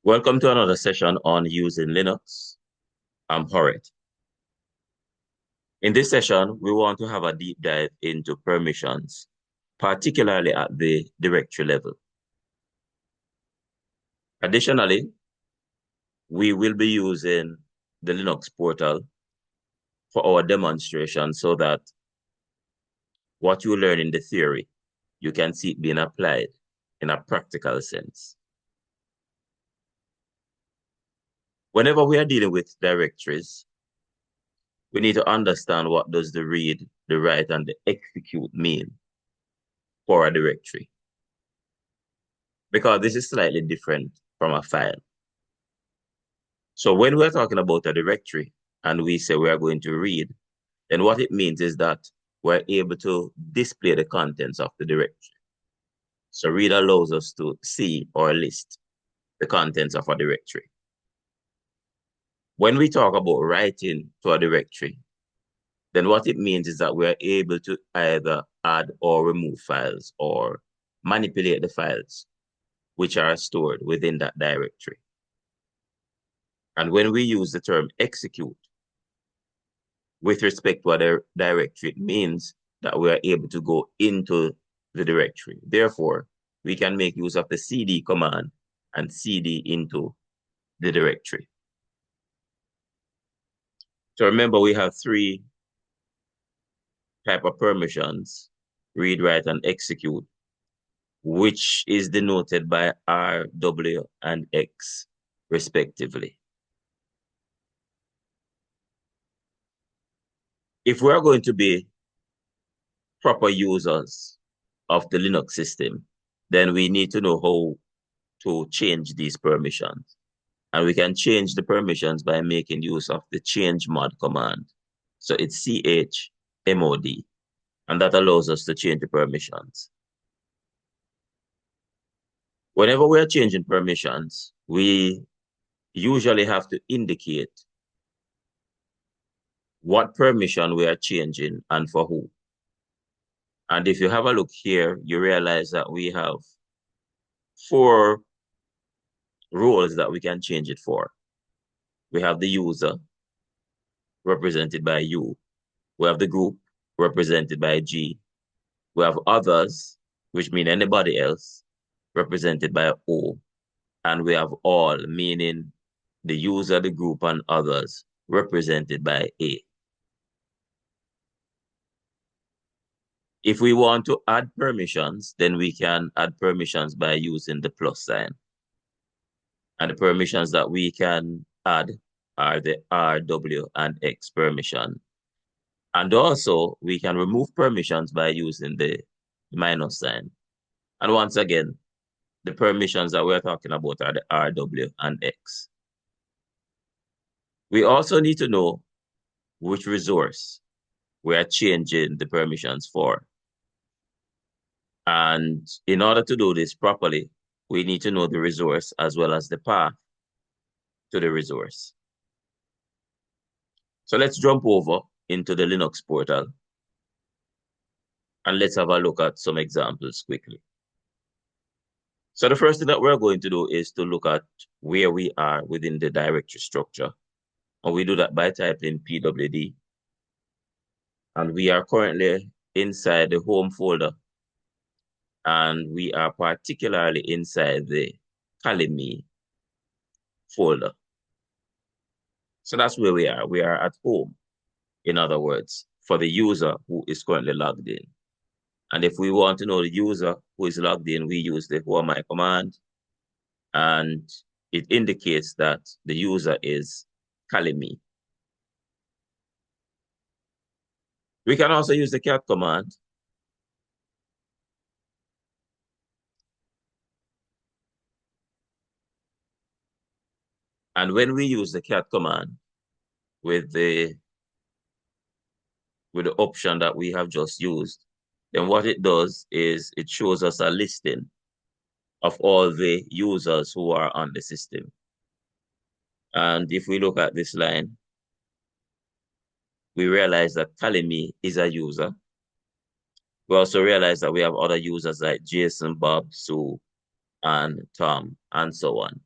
Welcome to another session on using Linux. I'm Horit. In this session, we want to have a deep dive into permissions, particularly at the directory level. Additionally, we will be using the Linux portal for our demonstration so that what you learn in the theory, you can see it being applied in a practical sense. Whenever we are dealing with directories, we need to understand what does the read, the write, and the execute mean for a directory, because this is slightly different from a file. So when we're talking about a directory and we say we are going to read, then what it means is that we're able to display the contents of the directory. So read allows us to see or list the contents of a directory. When we talk about writing to a directory, then what it means is that we're able to either add or remove files or manipulate the files which are stored within that directory. And when we use the term execute with respect to a directory, it means that we are able to go into the directory. Therefore, we can make use of the cd command and cd into the directory. So remember, we have three types of permissions: read, write, and execute, which is denoted by R, W, and X, respectively. If we are going to be proper users of the Linux system, then we need to know how to change these permissions. And we can change the permissions by making use of the change mod command. So it's chmod, and that allows us to change the permissions. Whenever we are changing permissions, we usually have to indicate what permission we are changing and for who. And if you have a look here, you realize that we have 4 roles that we can change it for. We have the user, represented by U. We have the group, represented by G. We have others, which mean anybody else, represented by O. And we have all, meaning the user, the group, and others, represented by A. If we want to add permissions, then we can add permissions by using the plus sign. And the permissions that we can add are the R, W, and X permission. And also, we can remove permissions by using the minus sign. And once again, the permissions that we're talking about are the R, W, and X. We also need to know which resource we are changing the permissions for. And in order to do this properly, we need to know the resource as well as the path to the resource. So let's jump over into the Linux portal and let's have a look at some examples quickly. So the first thing that we're going to do is to look at where we are within the directory structure. And we do that by typing pwd. And we are currently inside the home folder. And we are particularly inside the Kalimi folder. So that's where we are. We are at home, in other words, for the user who is currently logged in. And if we want to know the user who is logged in, we use the who am I command. And it indicates that the user is Kalimi. We can also use the cat command. And when we use the cat command with the option that we have just used, then what it does is it shows us a listing of all the users who are on the system. And if we look at this line, we realize that Kalimi is a user. We also realize that we have other users like Jason, Bob, Sue, and Tom, and so on.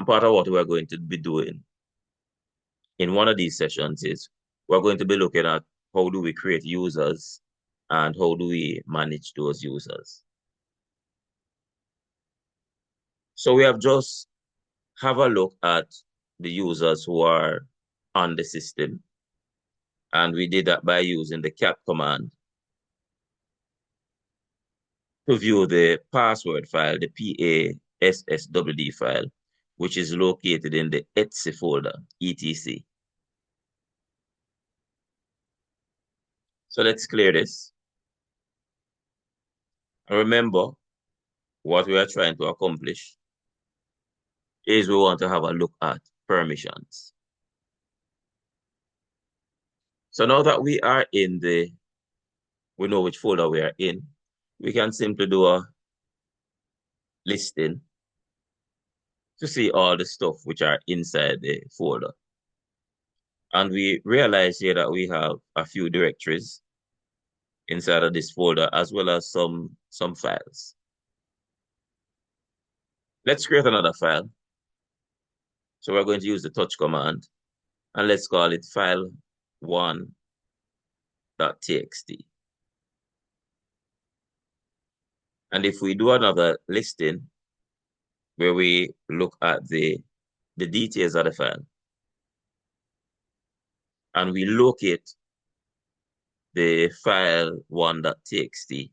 And part of what we're going to be doing in one of these sessions is we're going to be looking at how do we create users and how do we manage those users. So we have just have a look at the users who are on the system. And we did that by using the cat command to view the password file, the PASSWD file, which is located in the etc folder, etc. So let's clear this. And remember, what we are trying to accomplish is we want to have a look at permissions. So now that we are in we know which folder we are in, we can simply do a listing to see all the stuff which are inside the folder. And we realize here that we have a few directories inside of this folder, as well as some files. Let's create another file. So we're going to use the touch command, and let's call it file1.txt. And if we do another listing where we look at the details of the file, and we locate the file1.txt,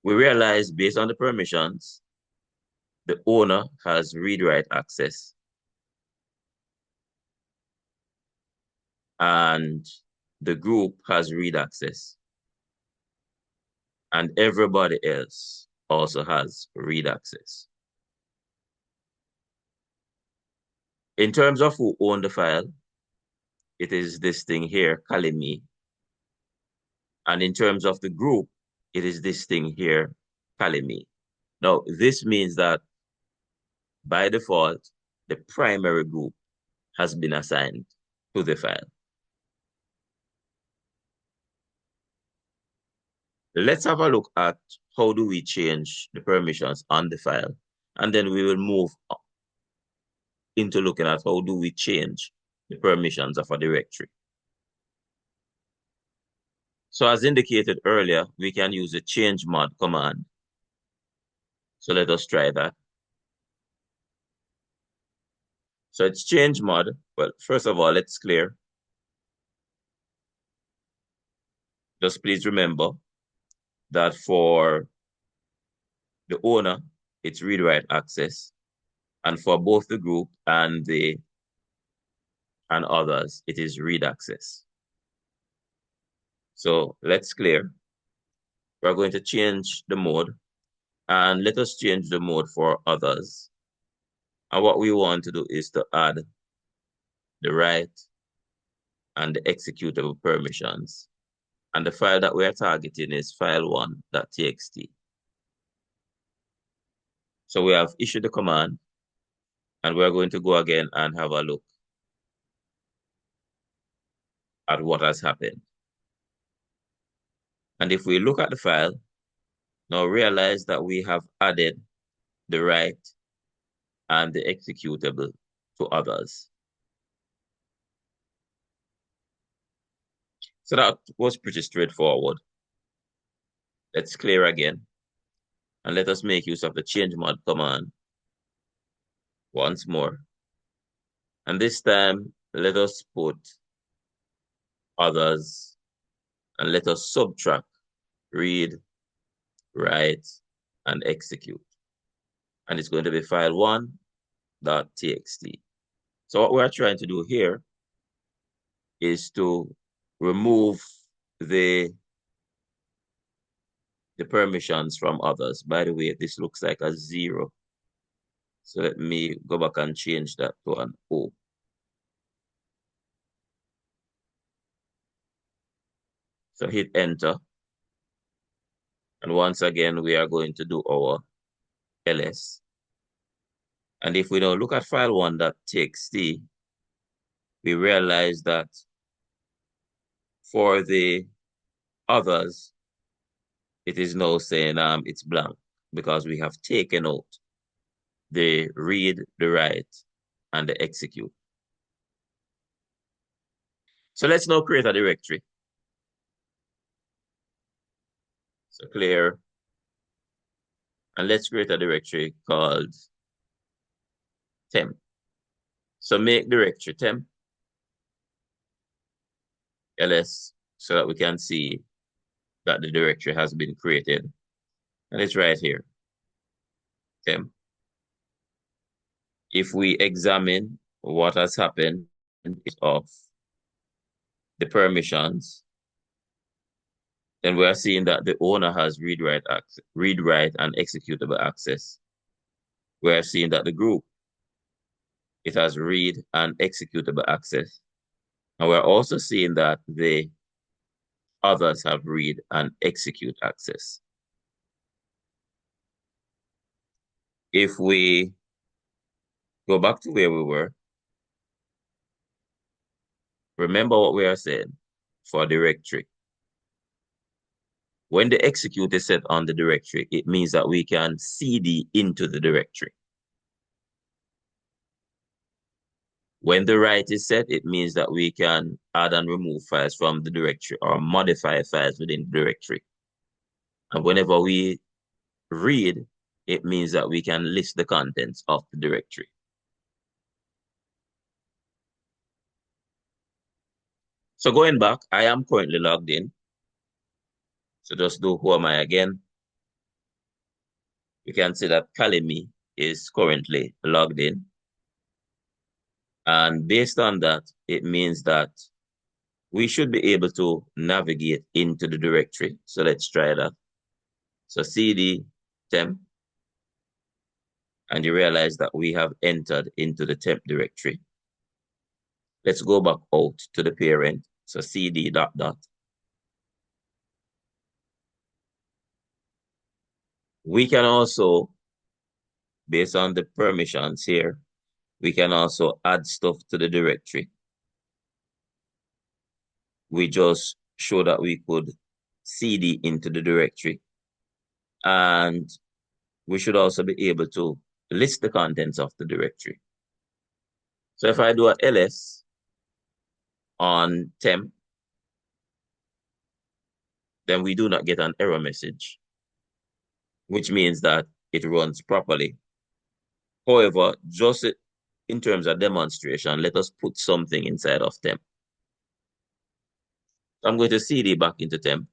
we realize based on the permissions, the owner has read-write access and the group has read access, and everybody else also has read access. In terms of who owned the file, it is this thing here, Kalimi. And in terms of the group, it is this thing here, Kalimi. Now, this means that by default, the primary group has been assigned to the file. Let's have a look at how do we change the permissions on the file, and then we will move into looking at how do we change the permissions of a directory. So as indicated earlier, we can use the change mod command. So let us try that. So it's change mod. Well, first of all, let's clear. Just please remember that for the owner, it's read-write access. And for both the group and others, it is read access. So let's clear. We're going to change the mode, and let us change the mode for others. And what we want to do is to add the write and the executable permissions. And the file that we are targeting is file1.txt. So we have issued the command, and we're going to go again and have a look at what has happened. And if we look at the file, now realize that we have added the write and the executable to others. So that was pretty straightforward. Let's clear again, and let us make use of the change mod command once more. And this time, let us put others, and let us subtract read, write, and execute. And it's going to be file1.txt. So what we're trying to do here is to remove the permissions from others. By the way, this looks like a 0. So let me go back and change that to an O. So hit enter. And once again, we are going to do our ls. And if we now look at file1.txt, we realize that for the others, it is now saying it's blank. because we have taken out the read, the write, and the execute. So let's now create a directory. So clear, and let's create a directory called temp. So make directory temp ls so that we can see that the directory has been created. And it's right here, temp. If we examine what has happened of the permissions, then we are seeing that the owner has read, write, and executable access. We are seeing that the group, it has read and executable access. And we're also seeing that the others have read and execute access. If we go back to where we were, remember what we are saying for directory. When the execute is set on the directory, it means that we can cd into the directory. When the write is set, it means that we can add and remove files from the directory or modify files within the directory. And whenever we read, it means that we can list the contents of the directory. So going back, I am currently logged in. So just do who am I again. You can see that Kalimi is currently logged in. And based on that, it means that we should be able to navigate into the directory. So let's try that. So cd temp, and you realize that we have entered into the temp directory. Let's go back out to the parent. So cd ... We can also, based on the permissions here, we can also add stuff to the directory. We just show that we could cd into the directory. And we should also be able to list the contents of the directory. So if I do a ls on temp, then we do not get an error message, which means that it runs properly. However, just in terms of demonstration, let us put something inside of temp. So I'm going to cd back into temp.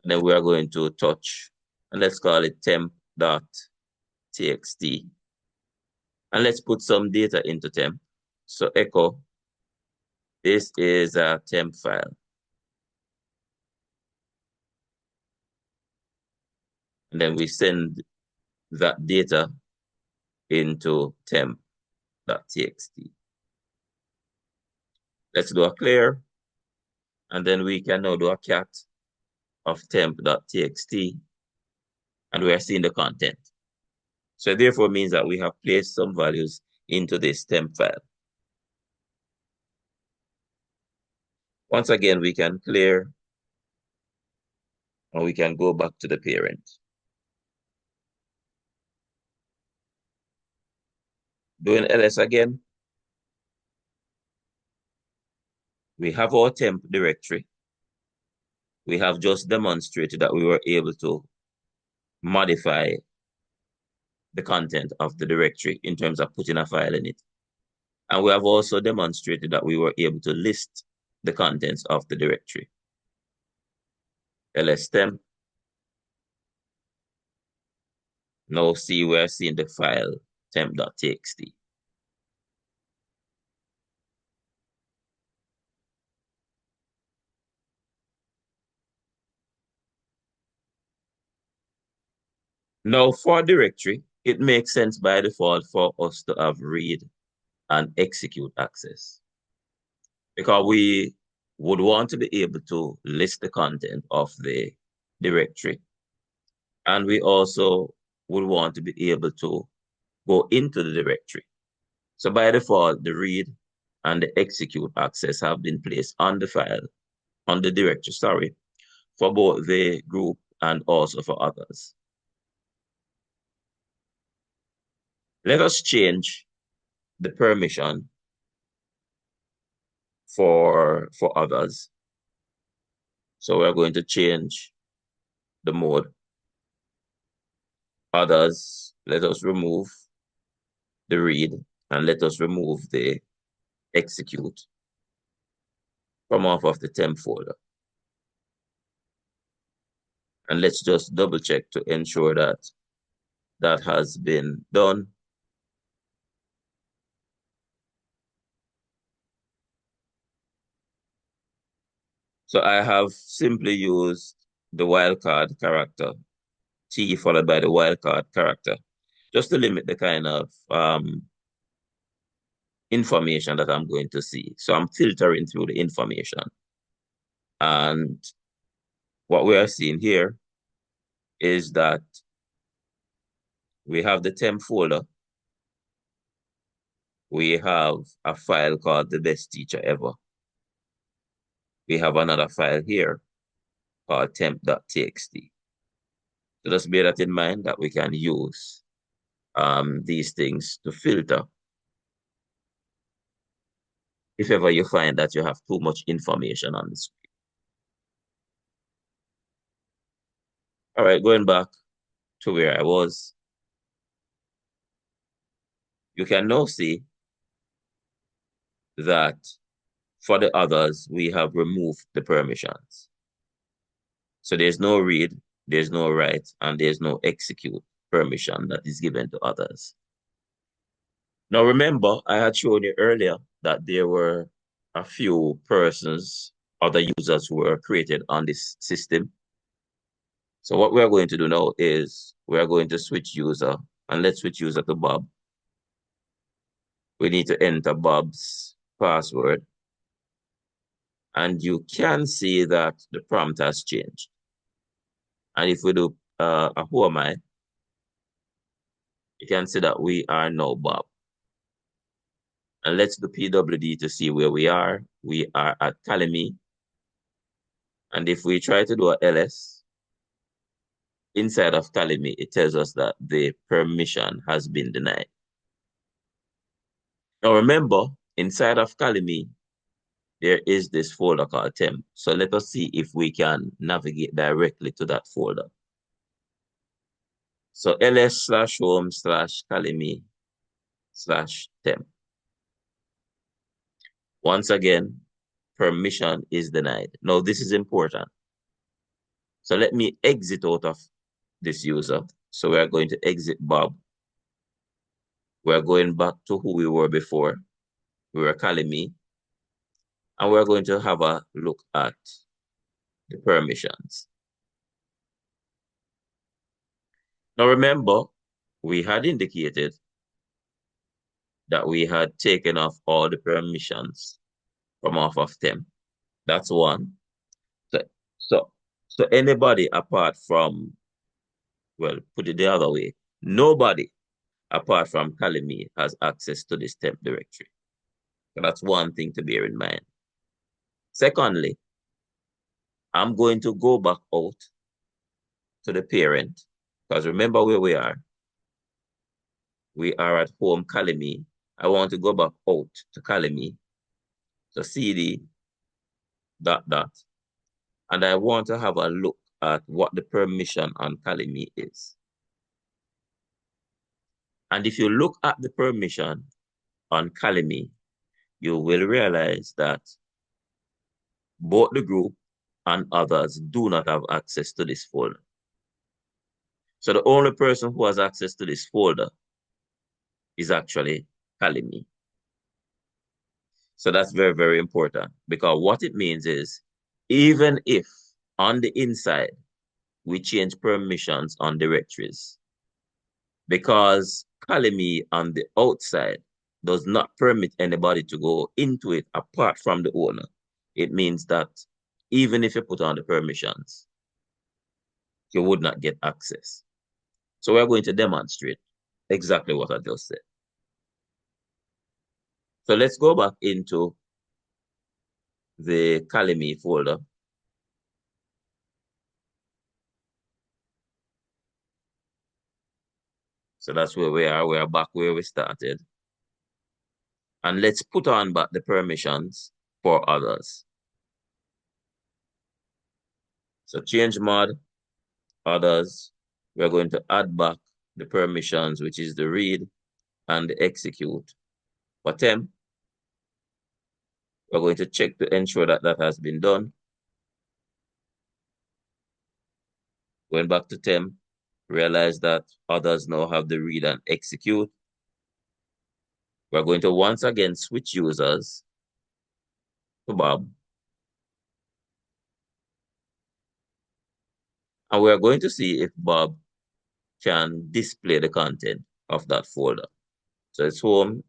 And then we are going to touch, and let's call it temp.txt. And let's put some data into temp. So echo, this is a temp file. And then we send that data into temp.txt. Let's do a clear. And then we can now do a cat of temp.txt. And we are seeing the content. So therefore means that we have placed some values into this temp file. Once again, we can clear, and we can go back to the parent. Doing ls again. We have our temp directory. We have just demonstrated that we were able to modify the content of the directory in terms of putting a file in it. And we have also demonstrated that we were able to list the contents of the directory. ls temp. Now see, we're seeing the file temp.txt. Now for directory, it makes sense by default for us to have read and execute access, because we would want to be able to list the content of the directory. And we also would want to be able to go into the directory. So by default, the read and the execute access have been placed on the file, on the directory, sorry, for both the group and also for others. Let us change the permission for others. So we're going to change the mode. Others, let us remove the read and let us remove the execute from off of the temp folder. And let's just double check to ensure that that has been done. So I have simply used the wildcard character, T followed by the wildcard character, just to limit the kind of information that I'm going to see. So I'm filtering through the information. And what we are seeing here is that we have the temp folder. We have a file called The Best Teacher Ever. We have another file here called temp.txt. So just bear that in mind that we can use these things to filter if ever you find that you have too much information on the screen. All right, going back to where I was, you can now see that for the others, we have removed the permissions. So there's no read, there's no write, and there's no execute permission that is given to others. Now remember, I had shown you earlier that there were a few persons, other users who were created on this system. So what we're going to do now is we're going to switch user, and let's switch user to Bob. We need to enter Bob's password. And you can see that the prompt has changed. And if we do a who am I, you can see that we are now Bob. And let's do PWD to see where we are. We are at Calimi. And if we try to do a LS, inside of Calimi, it tells us that the permission has been denied. Now remember, inside of Calimi, there is this folder called temp. So let us see if we can navigate directly to that folder. So ls/home/calimi/temp. Once again, permission is denied. Now this is important. So let me exit out of this user. So we're going to exit Bob. We're going back to who we were before. We were Calimi. And we're going to have a look at the permissions. Now remember, we had indicated that we had taken off all the permissions from off of temp. That's one. So anybody apart from, well, put it the other way, nobody apart from Calimi has access to this temp directory. So that's one thing to bear in mind. Secondly, I'm going to go back out to the parent, because remember where we are. We are at home Calimi. I want to go back out to Calimi. So cd ... And I want to have a look at what the permission on Calimi is. And if you look at the permission on Calimi, you will realize that both the group and others do not have access to this folder. So the only person who has access to this folder is actually Calimi. So that's very, very important, because what it means is, even if on the inside we change permissions on directories, because Calimi on the outside does not permit anybody to go into it apart from the owner, it means that even if you put on the permissions, you would not get access. So we're going to demonstrate exactly what I just said. So let's go back into the Calimi folder. So that's where we are. We are back where we started. And let's put on back the permissions for others. So change mod, others. We're going to add back the permissions, which is the read and the execute. For temp, we're going to check to ensure that that has been done. Going back to temp, realize that others now have the read and execute. We're going to once again switch users to Bob. And we're going to see if Bob can display the content of that folder. So it's home,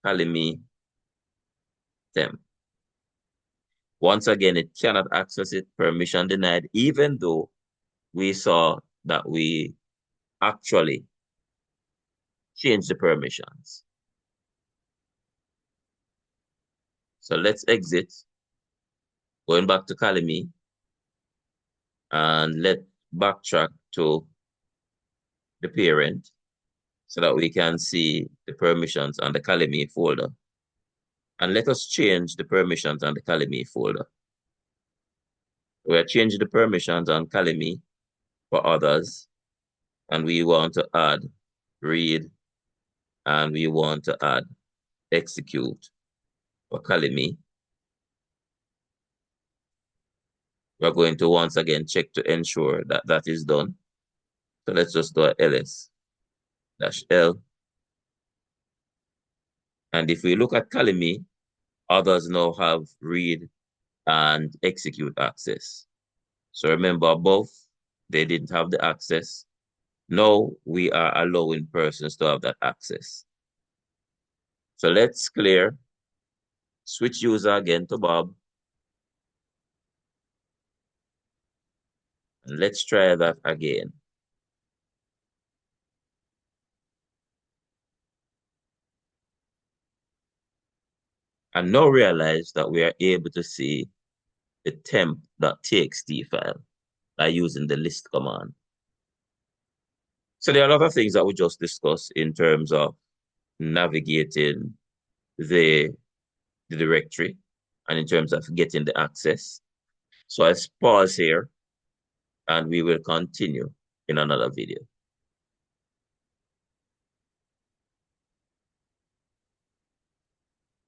Kalimi, temp. Once again, it cannot access it, permission denied, even though we saw that we actually changed the permissions. So let's exit, going back to Kalimi, and let's backtrack to the parent so that we can see the permissions on the Kalimi folder. And let us change the permissions on the Kalimi folder. We're changing the permissions on Kalimi for others, and we want to add read, and we want to add execute for Kalimi. We're going to once again check to ensure that that is done. So let's just do a ls-l. And if we look at Kalimi, others now have read and execute access. So remember above, they didn't have the access. Now we are allowing persons to have that access. So let's clear, switch user again to Bob. And let's try that again. And now realize that we are able to see the temp.txt file by using the list command. So there are a lot of things that we just discussed in terms of navigating the directory and in terms of getting the access. So let's pause here and we will continue in another video.